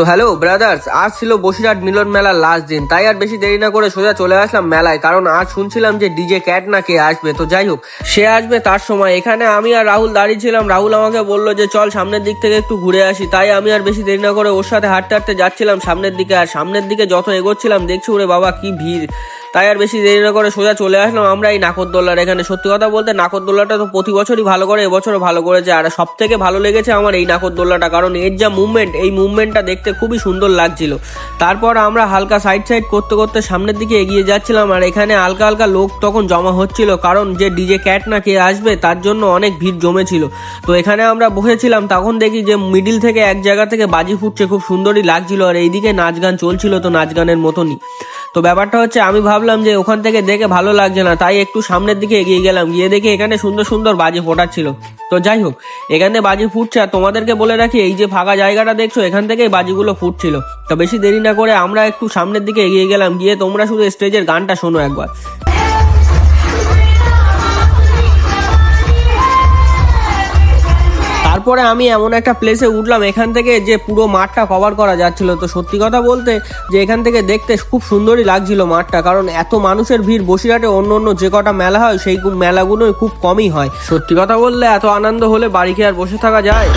তো hello brothers, আজ ছিল বসিরহাট মিলন মেলার লাস্ট দিন, তাই আর বেশি দেরি না করে সোজা চলে আসলাম মেলায়। কারণ আজ শুনছিলাম যে ডিজে ক্যাট না কে আসবে। তো যাই হোক, সে আসবে তার সময়। এখানে আমি আর রাহুল দাঁড়িয়ে ছিলাম। রাহুল আমাকে বললো যে চল সামনের দিক থেকে একটু ঘুরে আসি। তাই আমি আর বেশি দেরি না করে ওর সাথে হাঁটতে হাঁটতে যাচ্ছিলাম সামনের দিকে। আর সামনের দিকে যত এগোচ্ছিলাম দেখছি ওরে বাবা কি ভিড়। তাই আর বেশি দেরি না করে সোজা চলে আসলাম আমরা এই নাকরদোল্লার এখানে। সত্যি কথা বলতে নাকরদোল্লাটা তো প্রতি বছরই ভালো করে, এবছরও ভালো করেছে। আর সব থেকে ভালো লেগেছে আমার এই নাকরদোল্লাটা, কারণ এর যা মুভমেন্ট, এই মুভমেন্টটা দেখতে খুবই সুন্দর লাগছিল। তারপর আমরা হালকা সাইড করতে করতে সামনের দিকে এগিয়ে যাচ্ছিলাম। আর এখানে হালকা হালকা লোক তখন জমা হচ্ছিল, কারণ যে ডিজে ক্যাট না কে আসবে তার জন্য অনেক ভিড় জমেছিল। তো এখানে আমরা বসেছিলাম, তখন দেখি যে মিডিল থেকে এক জায়গা থেকে বাজি ফুটছে, খুব সুন্দরই লাগছিল। আর এইদিকে নাচ গান চলছিল, তো নাচ গানের মতনই। তো ব্যাপারটা হচ্ছে আমি ভাবলাম যে ওখান থেকে দেখে ভালো লাগছে না, তাই একটু সামনের দিকে এগিয়ে গেলাম। গিয়ে দেখি এখানে সুন্দর সুন্দর বাজি ফোটাচ্ছিল। তো যাই হোক, এখানে বাজি ফুটছে। আর তোমাদেরকে বলে রাখি, এই যে ফাঁকা জায়গাটা দেখছো, এখান থেকেই বাজিগুলো ফুটছিল। তো বেশি দেরি না করে আমরা একটু সামনের দিকে এগিয়ে গেলাম। গিয়ে তোমরা শুধু স্টেজের গানটা শোনো একবার। তারপরে আমি এমন একটা প্লেসে উঠলাম এখান থেকে যে পুরো মাঠটা কভার করা যাচ্ছিল। তো সত্যি কথা বলতে যে এখান থেকে দেখতে খুব সুন্দরই লাগছিল মাঠটা, কারণ এত মানুষের ভিড় বসিরহাটে অন্য অন্য যে কটা মেলা হয় সেই মেলাগুলোই খুব কমই হয়। সত্যি কথা বললে এত আনন্দ হলে বাড়ি খেয়ে আর বসে থাকা যায়?